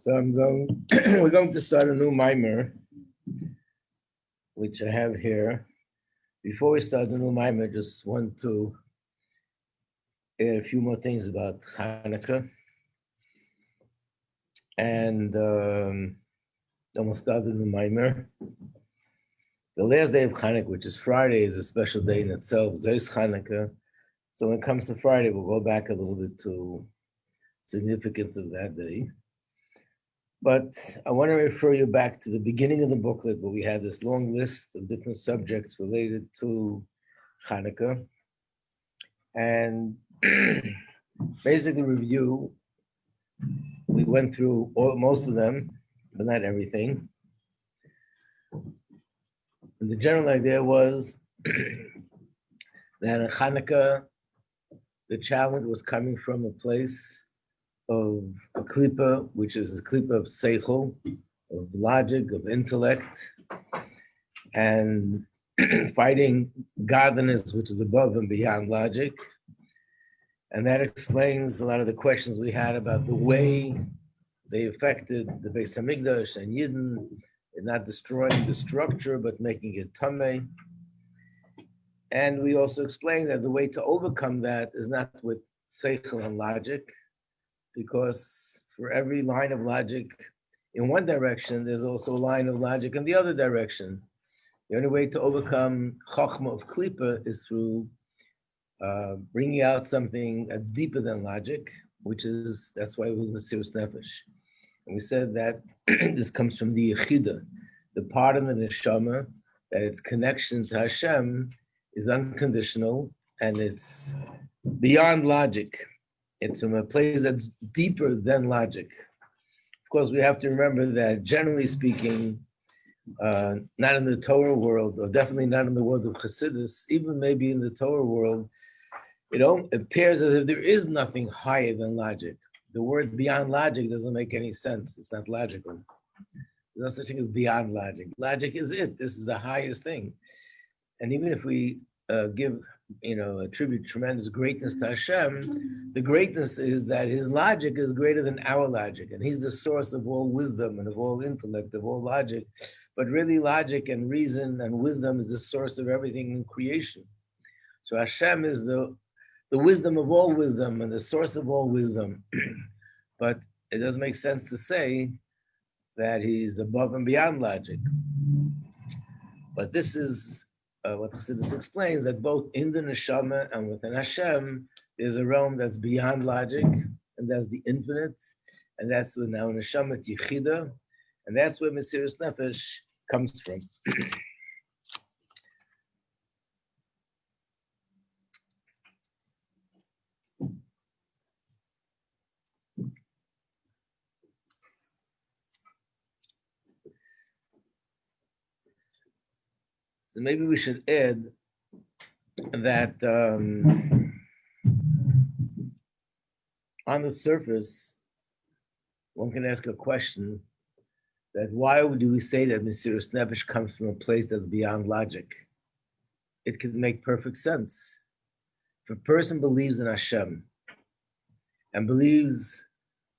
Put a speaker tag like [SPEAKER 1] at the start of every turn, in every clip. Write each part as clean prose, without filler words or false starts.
[SPEAKER 1] We're going to start a new mimer, which I have here. Before we start the new mimer, just want to add a few more things about Chanukah. And then we'll start the new mimer. The last day of Chanukah, which is Friday, is a special day in itself. Zeus Chanukah. So when it comes to Friday, we'll go back a little bit to significance of that day. But I want to refer you back to the beginning of the booklet where we had this long list of different subjects related to Chanukah. And basically review, we went through most of them, but not everything. And the general idea was that in Chanukah, the challenge was coming from a place of a klipa, which is a klipa of seichel, of logic, of intellect, and fighting godliness, which is above and beyond logic. And that explains a lot of the questions we had about the way they affected the Beis Hamikdash and Yidden, and not destroying the structure, but making it tameh. And we also explained that the way to overcome that is not with seichel and logic, because for every line of logic in one direction, there's also a line of logic in the other direction. The only way to overcome chokhmah of klipa is through bringing out something that's deeper than logic, that's why it was Mesiras Nefesh. And we said that this comes from the Yechida, the part of the neshama, that its connection to Hashem is unconditional and it's beyond logic. It's from a place that's deeper than logic. Of course, we have to remember that generally speaking, not in the Torah world, or definitely not in the world of Chassidus, even maybe in the Torah world, it appears as if there is nothing higher than logic. The word beyond logic doesn't make any sense. It's not logical. There's no such thing as beyond logic. Logic is it. This is the highest thing. And even if we attribute tremendous greatness to Hashem, the greatness is that his logic is greater than our logic. And he's the source of all wisdom and of all intellect, of all logic. But really logic and reason and wisdom is the source of everything in creation. So Hashem is the wisdom of all wisdom and the source of all wisdom. But it doesn't make sense to say that he's above and beyond logic. But this is what Chassidus explains, that both in the neshama and within Hashem, there's a realm that's beyond logic, and that's the infinite, and that's where now neshama yichida, and that's where Mesiras Nefesh comes from. So maybe we should add that on the surface, one can ask a question that why do we say that Mesiras Nefesh comes from a place that's beyond logic? It can make perfect sense. If a person believes in Hashem and believes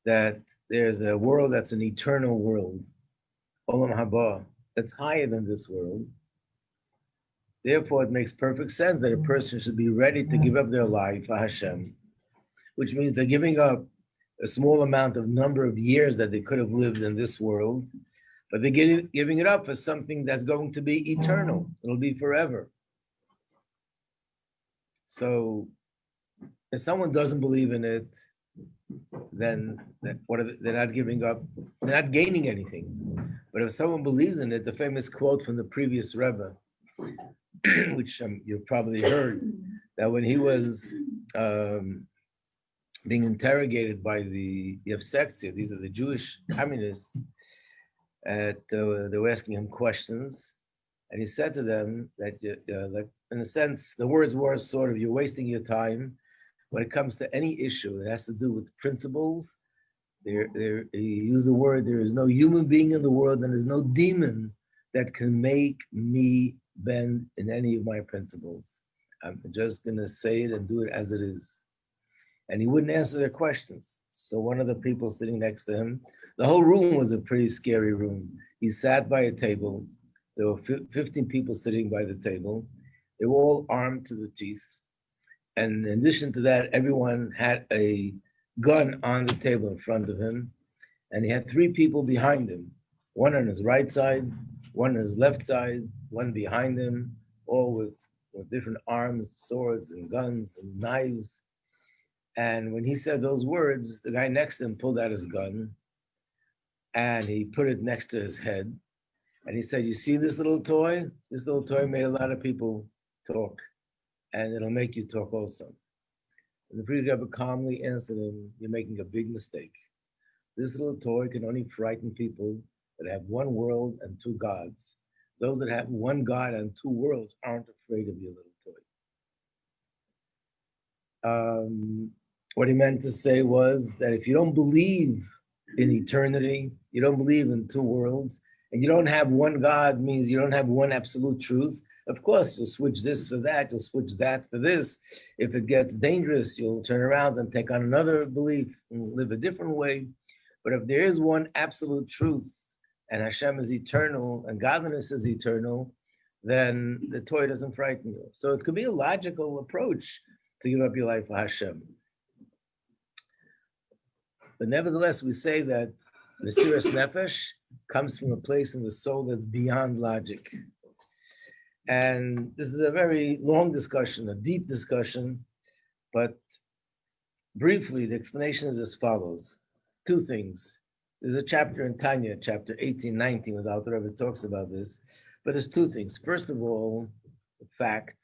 [SPEAKER 1] that there's a world that's an eternal world, Olam Haba, that's higher than this world, therefore, it makes perfect sense that a person should be ready to give up their life for Hashem, which means they're giving up a small number of years that they could have lived in this world, but they're giving it up for something that's going to be eternal. It'll be forever. So if someone doesn't believe in it, then they're not giving up, they're not gaining anything. But if someone believes in it, the famous quote from the previous Rebbe, which you've probably heard, that when he was being interrogated by the Yevsektia, these are the Jewish communists, they were asking him questions, and he said to them that, in a sense, the words were sort of, you're wasting your time. When it comes to any issue that has to do with principles, he used the word, there is no human being in the world and there's no demon that can make me bend in any of my principles. I'm just going to say it and do it as it is. and he wouldn't answer their questions. So one of the people sitting next to him, the whole room was a pretty scary room. He sat by a table. There were 15 people sitting by the table. They were all armed to the teeth. And in addition to that, everyone had a gun on the table in front of him. And he had 3 people behind him, one on his right side, one on his left side, one behind him, all with different arms, swords and guns and knives. And when he said those words, the guy next to him pulled out his gun and he put it next to his head. And he said, you see this little toy? This little toy made a lot of people talk, and it'll make you talk also. And the priest Rebbe calmly answered him, you're making a big mistake. This little toy can only frighten people that have one world and 2 gods. Those that have one God and 2 worlds aren't afraid of your little toy. What he meant to say was that if you don't believe in eternity, you don't believe in 2 worlds, and you don't have one God, means you don't have one absolute truth. Of course, you'll switch this for that, you'll switch that for this. If it gets dangerous, you'll turn around and take on another belief and live a different way. But if there is one absolute truth, and Hashem is eternal, and godliness is eternal, then the toy doesn't frighten you. So it could be a logical approach to give up your life for Hashem. But nevertheless, we say that the Mesiras Nefesh comes from a place in the soul that's beyond logic. And this is a very long discussion, a deep discussion, but briefly, the explanation is as follows. 2 things. There's a chapter in Tanya, chapter 18, 19, where the Alter Rebbe talks about this, but there's 2 things. First of all, the fact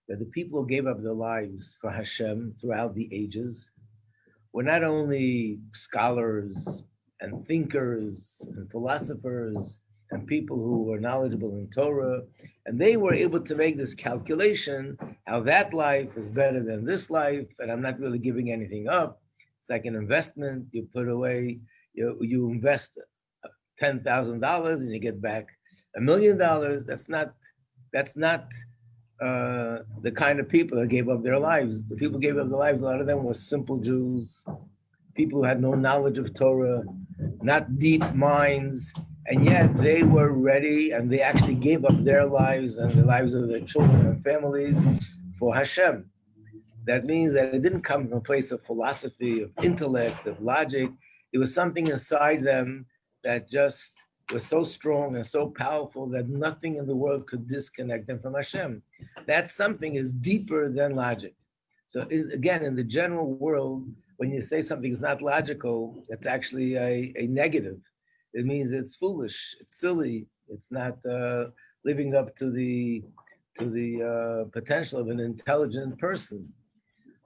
[SPEAKER 1] that the people who gave up their lives for Hashem throughout the ages were not only scholars and thinkers and philosophers and people who were knowledgeable in Torah, and they were able to make this calculation, how that life is better than this life, and I'm not really giving anything up. It's like an investment. You put away, you invest $10,000 and you get back $1 million. That's not the kind of people that gave up their lives. The people who gave up their lives, a lot of them were simple Jews, people who had no knowledge of Torah, not deep minds, and yet they were ready and they actually gave up their lives and the lives of their children and families for Hashem. That means that it didn't come from a place of philosophy, of intellect, of logic. It was something inside them that just was so strong and so powerful that nothing in the world could disconnect them from Hashem. That something is deeper than logic. So again, in the general world, when you say something is not logical, it's actually a negative. It means it's foolish, it's silly, it's not living up to the potential of an intelligent person.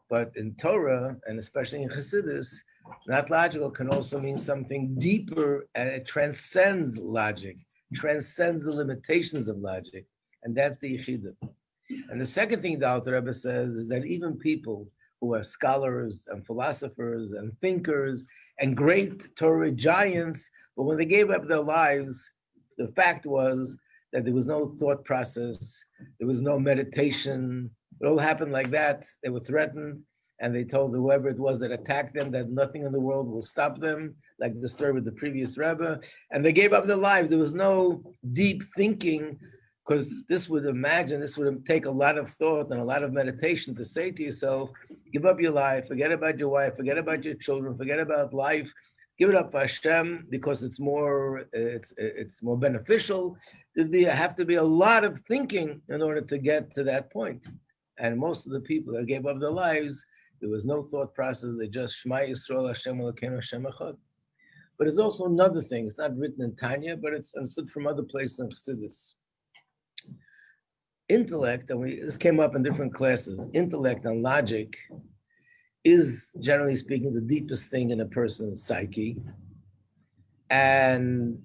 [SPEAKER 1] But in Torah, and especially in Chassidus, not logical can also mean something deeper, and it transcends logic, transcends the limitations of logic, and that's the Yechidah. And the second thing the Alter Rebbe says is that even people who are scholars and philosophers and thinkers and great Torah giants, but when they gave up their lives, the fact was that there was no thought process, there was no meditation. It all happened like that. They were threatened, and they told whoever it was that attacked them that nothing in the world will stop them, like the story with the previous Rebbe, and they gave up their lives. There was no deep thinking, because this would take a lot of thought and a lot of meditation to say to yourself, give up your life, forget about your wife, forget about your children, forget about life, give it up for Hashem, because it's more beneficial. Have to be a lot of thinking in order to get to that point. And most of the people that gave up their lives, there was no thought process. They just Shema Yisrael Hashem Elokeinu Hashem Echad. But there's also another thing. It's not written in Tanya, but it's understood from other places in Chassidus. Intellect, and this came up in different classes, intellect and logic is, generally speaking, the deepest thing in a person's psyche. And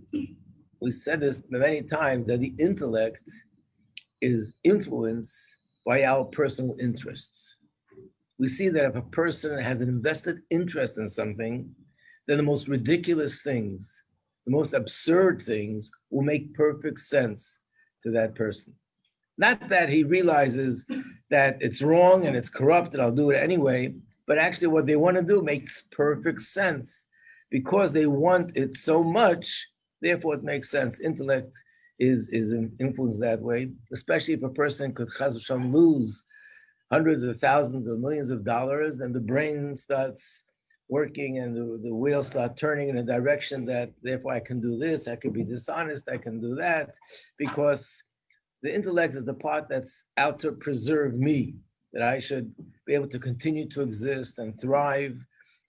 [SPEAKER 1] we said this many times, that the intellect is influenced by our personal interests. We see that if a person has an invested interest in something, then the most ridiculous things, the most absurd things will make perfect sense to that person. Not that he realizes that it's wrong and it's corrupt and I'll do it anyway, but actually what they want to do makes perfect sense because they want it so much. Therefore, it makes sense. Intellect is influenced that way, especially if a person could chas v'shalom lose hundreds of thousands of millions of dollars, then the brain starts working and the wheels start turning in a direction that therefore I can do this, I can be dishonest, I can do that, because the intellect is the part that's out to preserve me, that I should be able to continue to exist and thrive.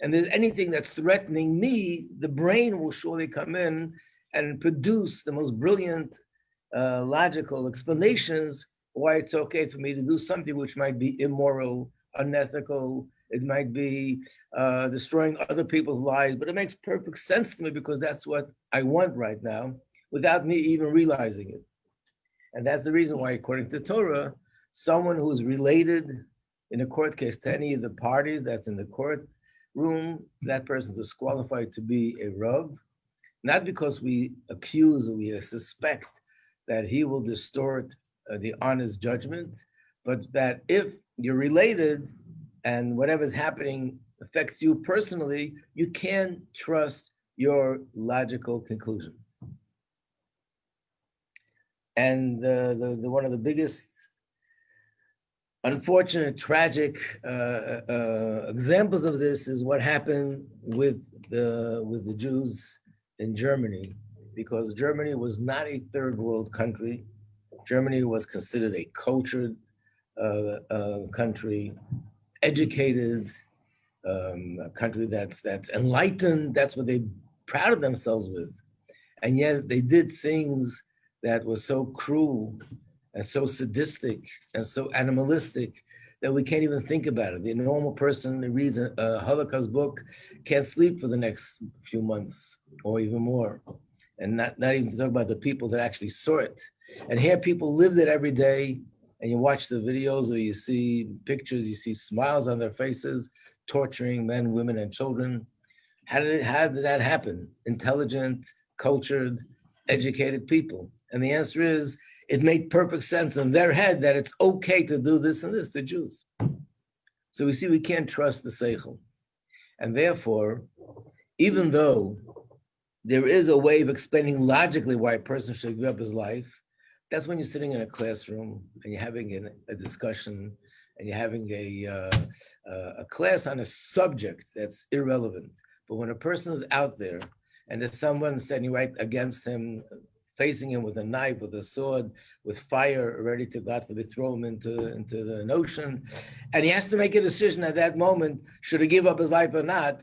[SPEAKER 1] And there's anything that's threatening me, the brain will surely come in and produce the most brilliant logical explanations why it's okay for me to do something which might be immoral, unethical, it might be destroying other people's lives, but it makes perfect sense to me because that's what I want right now without me even realizing it. And that's the reason why, according to Torah, someone who's related in a court case to any of the parties that's in the courtroom, that person is disqualified to be a Rav, not because we accuse or we suspect that he will distort the honest judgment, but that if you're related and whatever's happening affects you personally, you can't trust your logical conclusion. And one of the biggest unfortunate, tragic examples of this is what happened with the Jews in Germany, because Germany was not a third world country. Germany was considered a cultured country, educated, a country that's enlightened. That's what they proud of themselves with. And yet they did things that were so cruel and so sadistic and so animalistic that we can't even think about it. The normal person who reads a Holocaust book can't sleep for the next few months or even more. And not even to talk about the people that actually saw it. And here people lived it every day, and you watch the videos or you see pictures, you see smiles on their faces, torturing men, women, and children. How did that happen? Intelligent, cultured, educated people. And the answer is, it made perfect sense in their head that it's okay to do this and this, the Jews. So we see we can't trust the seichel. And therefore, even though there is a way of explaining logically why a person should give up his life, that's when you're sitting in a classroom and you're having a discussion and you're having a class on a subject that's irrelevant. But when a person is out there and there's someone standing right against him, facing him with a knife, with a sword, with fire, ready to, God forbid, throw him into the ocean, and he has to make a decision at that moment, should he give up his life or not?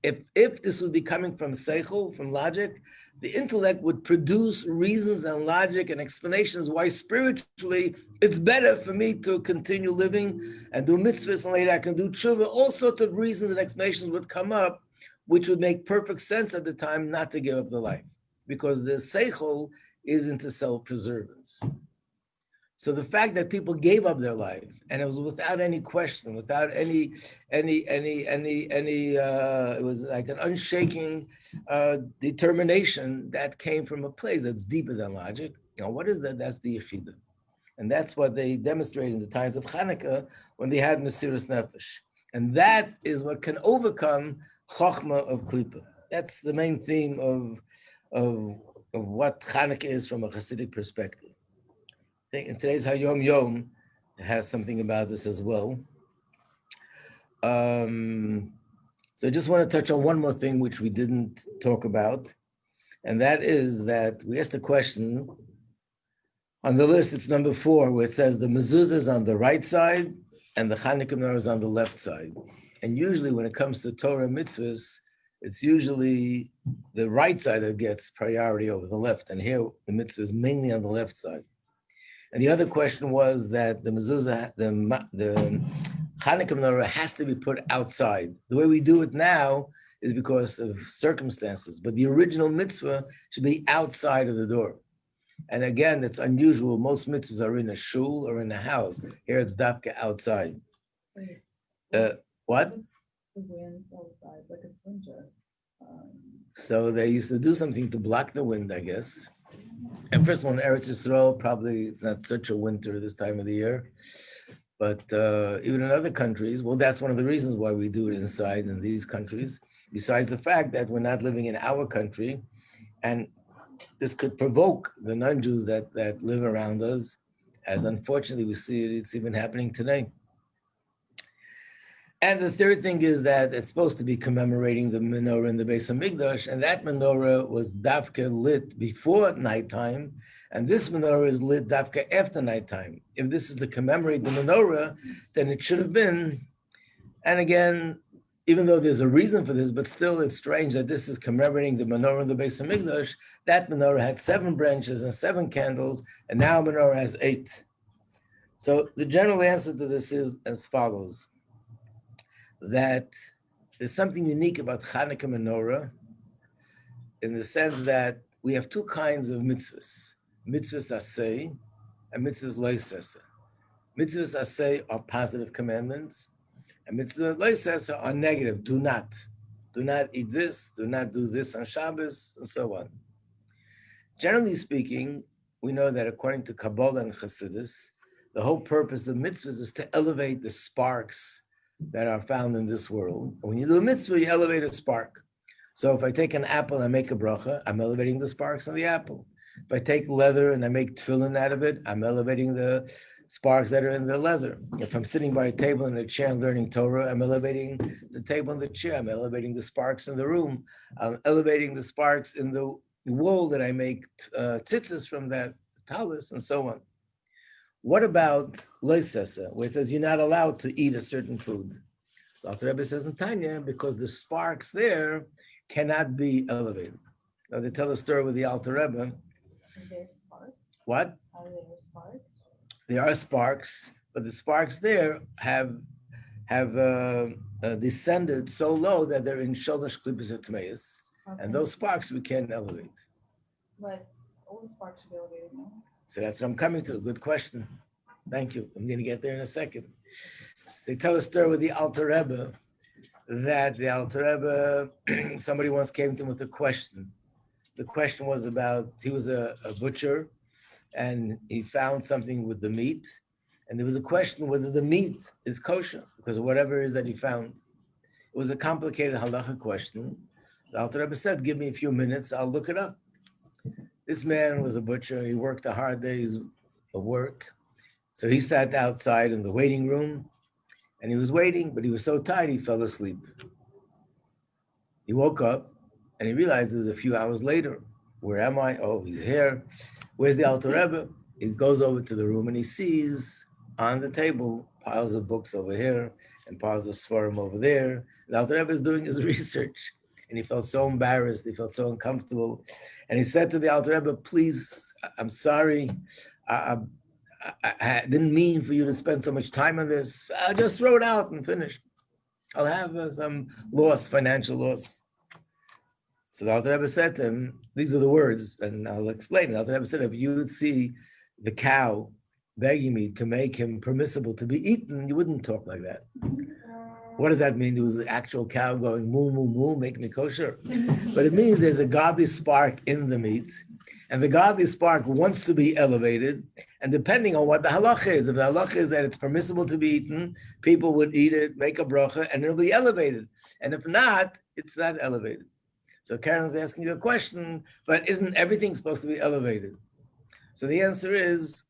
[SPEAKER 1] If this would be coming from seichel, from logic, the intellect would produce reasons and logic and explanations why spiritually it's better for me to continue living and do mitzvahs, and later I can do tshuva. All sorts of reasons and explanations would come up, which would make perfect sense at the time not to give up the life, because the seichel is into self-preservance. So the fact that people gave up their life, and it was without any question, without any, it was like an unshaking determination that came from a place that's deeper than logic. Now, what is that? That's the Yechidah. And that's what they demonstrated in the times of Chanukah when they had Mesiras Nefesh. And that is what can overcome Chochmah of Klippa. That's the main theme of what Chanukah is from a Hasidic perspective. In today's Hayom Yom has something about this as well. So I just want to touch on one more thing which we didn't talk about, and that is that we asked the question on the list. It's number 4, where it says the mezuzah is on the right side and the Chanukah menorah is on the left side. And usually, when it comes to Torah mitzvahs, it's usually the right side that gets priority over the left. And here, the mitzvah is mainly on the left side. And the other question was that the mezuzah, the Chanukah menorah has to be put outside. The way we do it now is because of circumstances, but the original mitzvah should be outside of the door. And again, it's unusual. Most mitzvahs are in a shul or in a house. Here it's dafka outside. What?
[SPEAKER 2] The wind's outside, like it's winter.
[SPEAKER 1] So they used to do something to block the wind, I guess. And first of all, in Eretz Yisrael, probably it's not such a winter this time of the year. But even in other countries, well, that's one of the reasons why we do it inside in these countries, besides the fact that we're not living in our country. And this could provoke the non-Jews that live around us, as unfortunately we see it's even happening today. And the third thing is that it's supposed to be commemorating the menorah in the Beis Hamikdash, and that menorah was dafka lit before nighttime, and this menorah is lit dafka after nighttime. If this is to commemorate the menorah, then it should have been. And again, even though there's a reason for this, but still it's strange that this is commemorating the menorah in the Beis Hamikdash. That menorah had 7 branches and 7 candles, and now menorah has 8. So the general answer to this is as follows: that there's something unique about Chanukah menorah in the sense that we have 2 kinds of mitzvahs: mitzvahs aseh and mitzvahs lo aseh. Mitzvahs aseh are positive commandments, and mitzvahs lo aseh are negative. Do not eat this, do not do this on Shabbos, and so on. Generally speaking, we know that according to Kabbalah and Chassidus, the whole purpose of mitzvahs is to elevate the sparks that are found in this world. When you do a mitzvah, you elevate a spark. So if I take an apple and I make a bracha, I'm elevating the sparks on the apple. If I take leather and I make tefillin out of it, I'm elevating the sparks that are in the leather. If I'm sitting by a table and a chair and learning Torah, I'm elevating the table and the chair. I'm elevating the sparks in the room. I'm elevating the sparks in the wool that I make tzitzis from that talus, and so on. What about lo aseh, where it says you're not allowed to eat a certain food? The Alter Rebbe says in Tanya, because the sparks there cannot be elevated. Now they tell a story with the Alter Rebbe.
[SPEAKER 2] Are there sparks?
[SPEAKER 1] What?
[SPEAKER 2] Are there sparks?
[SPEAKER 1] There are sparks, but the sparks there have descended so low that they're in sholosh klippos hatmeis, and those sparks we can't elevate.
[SPEAKER 2] But all the sparks should be elevated, no?
[SPEAKER 1] So that's what I'm coming to. Good question. Thank you. I'm going to get there in a second. They tell a story with the Alter Rebbe that the Alter Rebbe, somebody once came to him with a question. The question was about, he was a butcher and he found something with the meat. And there was a question whether the meat is kosher because of whatever it is that he found. It was a complicated halacha question. The Alter Rebbe said, give me a few minutes, I'll look it up. This man was a butcher. He worked a hard day's of work. So he sat outside in the waiting room and he was waiting, but he was so tired, he fell asleep. He woke up and he realized it was a few hours later. Where am I? Oh, he's here. Where's the Alter Rebbe? He goes over to the room and he sees on the table piles of books over here and piles of svarim over there. The Alter Rebbe is doing his research. And he felt so embarrassed, he felt so uncomfortable. And he said to the Alter Rebbe, please, I'm sorry. I didn't mean for you to spend so much time on this. I'll just throw it out and finish. I'll have some loss, financial loss. So the Alter Rebbe said to him, these were the words, and I'll explain. The Alter Rebbe said, if you would see the cow begging me to make him permissible to be eaten, you wouldn't talk like that. What does that mean? There was an actual cow going moo, moo, moo, make me kosher. But it means there's a godly spark in the meat, and the godly spark wants to be elevated. And depending on what the halacha is, if the halacha is that it's permissible to be eaten, people would eat it, make a bracha, and it'll be elevated. And if not, it's not elevated. So Karen's asking you a question, but isn't everything supposed to be elevated? So the answer is,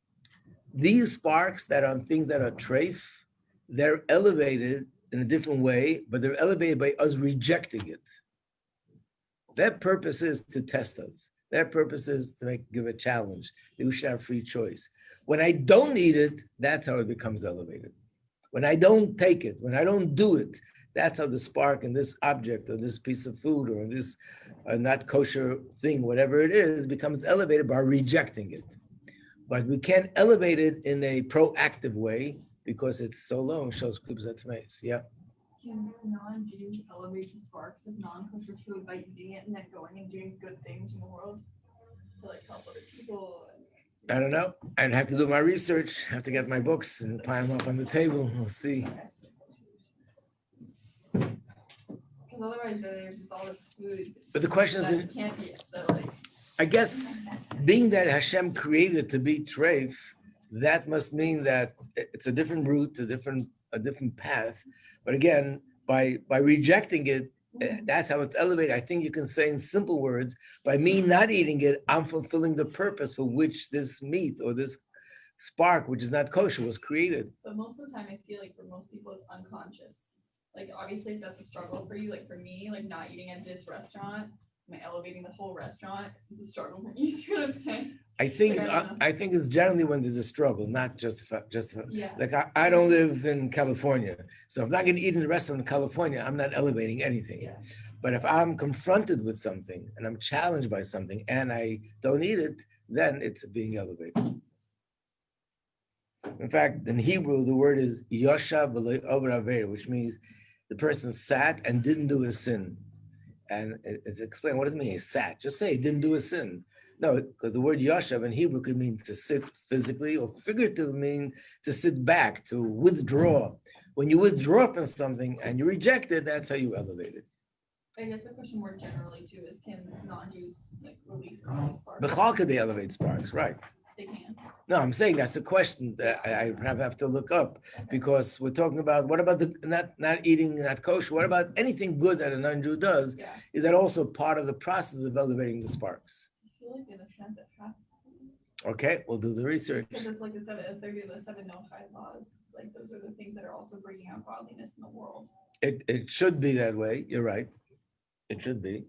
[SPEAKER 1] these sparks that are on things that are treif, they're elevated in a different way, but they're elevated by us rejecting it. Their purpose is to test us. Their purpose is to give a challenge. We should have free choice. When I don't eat it, that's how it becomes elevated. When I don't take it, when I don't do it, that's how the spark in this object or this piece of food or this not kosher thing, whatever it is, becomes elevated by rejecting it. But we can't elevate it in a proactive way because it's so low and shows klippos hatmeis. Yeah.
[SPEAKER 3] Can non-Jews elevate the sparks of non-kosher food by eating it and then going and doing good things in the world to like help other people?
[SPEAKER 1] I don't know. I'd have to do my research. I have to get my books and pile them up on the table. We'll see.
[SPEAKER 3] Because otherwise, there's just all this food.
[SPEAKER 1] But the question
[SPEAKER 3] that
[SPEAKER 1] is,
[SPEAKER 3] can't be that like.
[SPEAKER 1] I guess, being that Hashem created to be treif, that must mean that it's a different route, a different path. But again, by rejecting it, that's how it's elevated. I think you can say in simple words, by me not eating it, I'm fulfilling the purpose for which this meat or this spark, which is not kosher, was created.
[SPEAKER 3] But most of the time, I feel like for most people, it's unconscious. Like, obviously, if that's a struggle for you, like for me, like not eating at this restaurant, am I elevating the whole restaurant? Because it's a struggle for you. You see what I'm saying?
[SPEAKER 1] I think
[SPEAKER 3] Like,
[SPEAKER 1] it's,
[SPEAKER 3] I don't know.
[SPEAKER 1] I think it's generally when there's a struggle, not just
[SPEAKER 3] Yeah.
[SPEAKER 1] like I don't live in California, so if I'm not going to eat in a restaurant in California, I'm not elevating anything.
[SPEAKER 3] Yeah.
[SPEAKER 1] But if I'm confronted with something and I'm challenged by something and I don't eat it, then it's being elevated. In fact, in Hebrew, the word is yoshav v'lo aver, which means the person sat and didn't do a sin. And it's explained, what does it mean? He sat. Just say he didn't do a sin. No, because the word yoshav in Hebrew could mean to sit physically, or figuratively mean to sit back, to withdraw. When you withdraw from something and you reject it, that's how you elevate it.
[SPEAKER 3] I guess the question more generally too is, can non-Jews like release godly sparks?
[SPEAKER 1] B'chal could they elevate sparks, right?
[SPEAKER 3] They can.
[SPEAKER 1] No, I'm saying that's a question that I have to look up, because we're talking about, what about the not eating, not kosher? What about anything good that a non-Jew does?
[SPEAKER 3] Yeah.
[SPEAKER 1] Is that also part of the process of elevating the sparks?
[SPEAKER 3] I feel like in a sense it has to be.
[SPEAKER 1] Okay, we'll do the research.
[SPEAKER 3] Because it's like the seven no-chai laws. Like those are the things that are also bringing out godliness in the world.
[SPEAKER 1] It should be that way. You're right. It should be.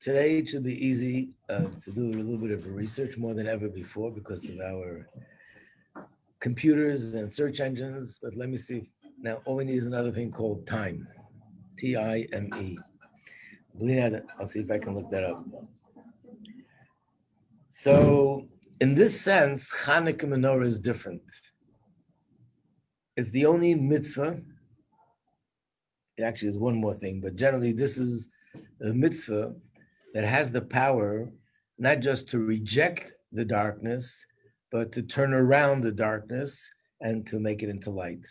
[SPEAKER 1] Today it should be easy to do a little bit of research more than ever before because of our computers and search engines. But let me see. Now, all we need is another thing called time. Time. I'll see if I can look that up. So, in this sense, Chanukah menorah is different. It's the only mitzvah. It actually is one more thing, but generally, this is a mitzvah that has the power not just to reject the darkness, but to turn around the darkness and to make it into light.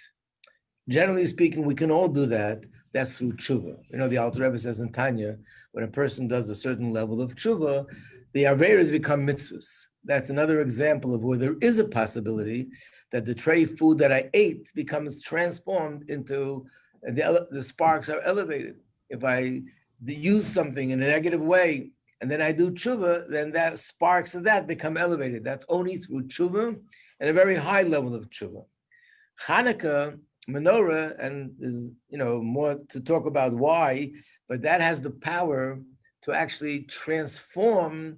[SPEAKER 1] Generally speaking, we can all do that. That's through tshuva. You know, the Alter Rebbe says in Tanya, when a person does a certain level of tshuva, the averos become mitzvahs. That's another example of where there is a possibility that the tray food that I ate becomes transformed into, the sparks are elevated. If I use something in a negative way, and then I do tshuva, then that sparks of that become elevated. That's only through tshuva and a very high level of tshuva. Chanukah menorah, and is more to talk about why, but that has the power to actually transform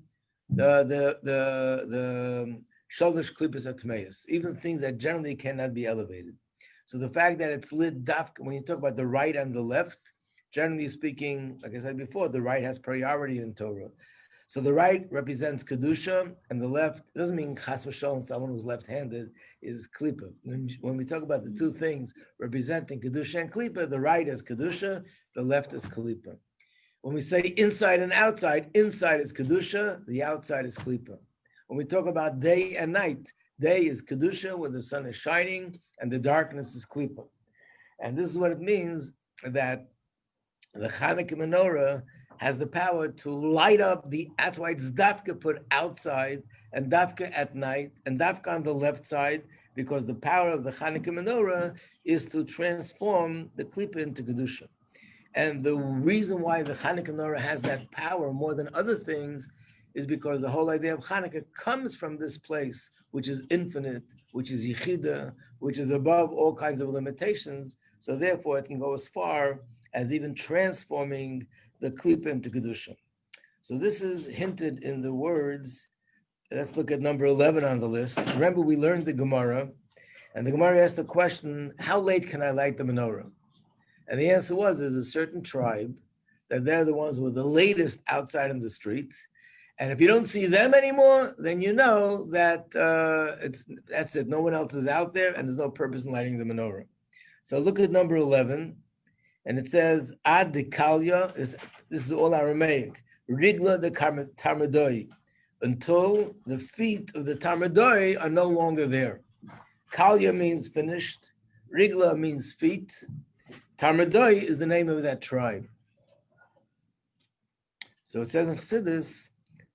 [SPEAKER 1] the shalosh klipas atmeus, even things that generally cannot be elevated. So the fact that it's lit dafka, when you talk about the right and the left, generally speaking, like I said before, the right has priority in Torah. So the right represents Kedusha, and the left doesn't mean Chas v'Shalom, someone who's left-handed is Klippa. When we talk about the two things representing Kedusha and Klippa, the right is Kedusha, the left is Klippa. When we say inside and outside, inside is Kedusha, the outside is Klippa. When we talk about day and night, day is Kedusha, where the sun is shining, and the darkness is Klippa. And this is what it means, that the Chanukah menorah has the power to light up that's why it's dafka put outside and dafka at night and dafka on the left side, because the power of the Chanukah menorah is to transform the klipa into Kedusha. And the reason why the Chanukah menorah has that power more than other things is because the whole idea of Chanukah comes from this place, which is infinite, which is yichida, which is above all kinds of limitations. So therefore it can go as far as even transforming the klipa into Kedusha. So this is hinted in the words. Let's look at number 11 on the list. Remember, we learned the Gemara, and the Gemara asked the question, how late can I light the menorah? And the answer was, there's a certain tribe that they're the ones who are the latest outside in the streets. And if you don't see them anymore, then you know that that's it. No one else is out there, and there's no purpose in lighting the menorah. So look at number 11. And it says, ad de kalya, this is all Aramaic, rigla de tarmadoi, until the feet of the tarmadoi are no longer there. Kalya means finished, rigla means feet, tarmadoi is the name of that tribe. So it says in Chassidus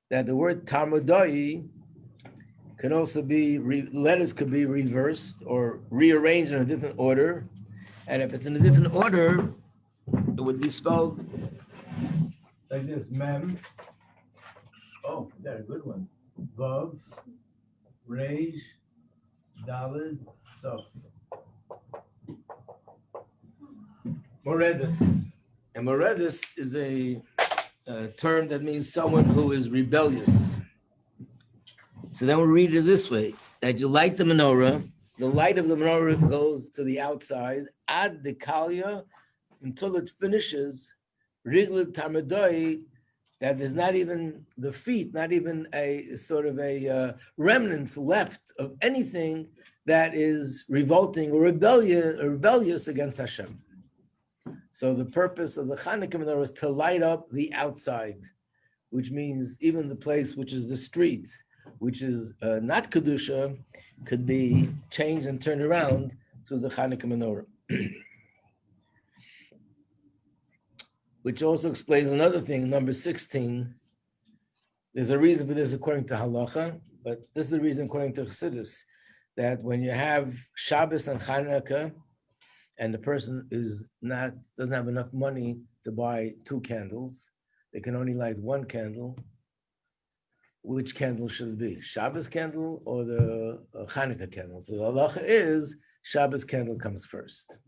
[SPEAKER 1] that the word Talmudai can also be, letters could be reversed or rearranged in a different order. And if it's in a different order, it would be spelled like this, Mem. Oh, you got a good one. Vav, Reish, Daled, Sof. Moredus. And Moredus is a term that means someone who is rebellious. So then we'll read it this way, that you light the menorah, the light of the menorah goes to the outside, ad dekalia, until it finishes, riglet tamidoi, that there's not even the feet, not even a sort of a remnants left of anything that is revolting or rebellious against Hashem. So the purpose of the Chanukah menorah is to light up the outside, which means even the place which is the street, which is not Kedusha, could be changed and turned around through the Chanukah menorah. Which also explains another thing, number 16. There's a reason for this according to Halacha, but this is the reason according to Chassidus, that when you have Shabbos and Chanukah, and the person doesn't have enough money to buy 2 candles, they can only light 1 candle. Which candle should it be? Shabbos candle or the Chanukah candle? So the halacha is Shabbos candle comes first.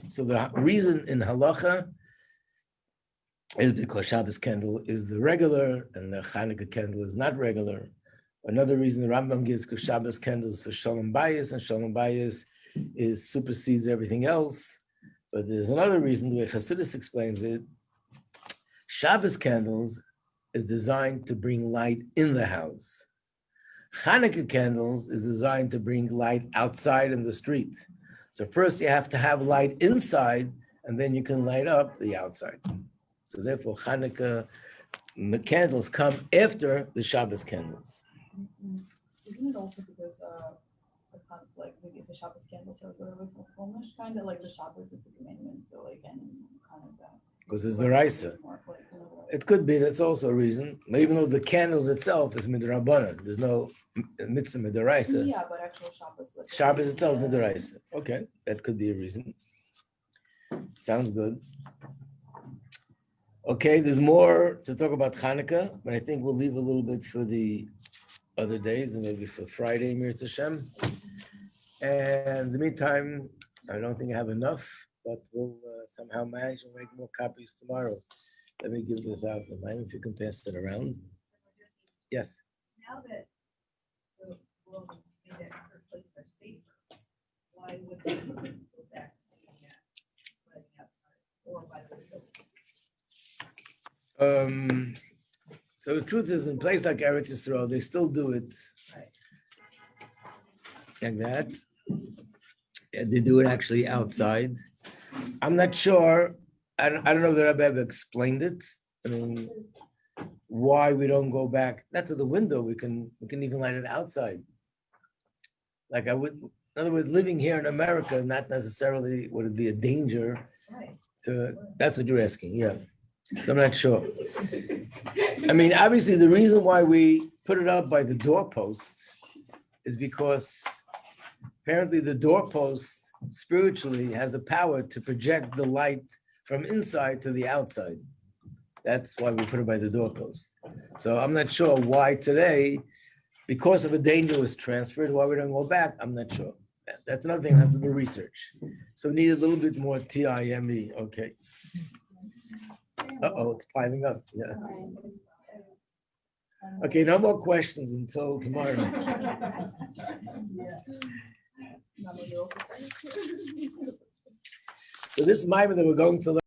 [SPEAKER 1] So the reason in halacha is because Shabbos candle is the regular and the Chanukah candle is not regular. Another reason the Rambam gives because Shabbos candle is for Shalom Bayis, and Shalom Bayis supersedes everything else. But there's another reason, the way Chassidus explains it, Shabbos candles is designed to bring light in the house. Chanukah candles is designed to bring light outside in the street. So first you have to have light inside, and then you can light up the outside. So therefore Chanukah candles come after the Shabbos candles.
[SPEAKER 2] Isn't it also because like maybe the Shabbos candles are a little bit more Chumash, kind of like the Shabbos is a commandment, so like and kind of that.
[SPEAKER 1] Because it's the Raisa. It could be, that's also a reason. Even though the candles itself is midrabanan, there's no mitzvah midaraisa.
[SPEAKER 2] Yeah, but actual Shabbos. Like
[SPEAKER 1] Shabbos itself midaraisa. Okay, that could be a reason. Sounds good. Okay, there's more to talk about Chanukah, but I think we'll leave a little bit for the other days and maybe for Friday, Mir Hashem. And in the meantime, I don't think I have enough, but we'll somehow manage to make more copies tomorrow. Let me give this out. If you can pass it around. Yes.
[SPEAKER 4] Now that the world is made that certain places are safer, why would they go back to doing that, letting outside or by the window?
[SPEAKER 1] So the truth is, in places like Eretz Yisrael, they still do it like that. And they do it actually outside. I'm not sure. I don't know if the Rebbe ever explained it. I mean, why we don't go back, not to the window, we can even light it outside. Like I would, in other words, living here in America, not necessarily would it be a danger to, that's what you're asking, yeah. So I'm not sure. I mean, obviously the reason why we put it up by the doorpost is because apparently the doorpost spiritually has the power to project the light from inside to the outside. That's why we put it by the doorpost. So I'm not sure why today, because of a danger was transferred, why we don't go back, I'm not sure. That's another thing that has to be research. So we need a little bit more TIME, okay. Uh-oh, it's piling up, yeah. Okay, no more questions until tomorrow. So this mimer that we're going to learn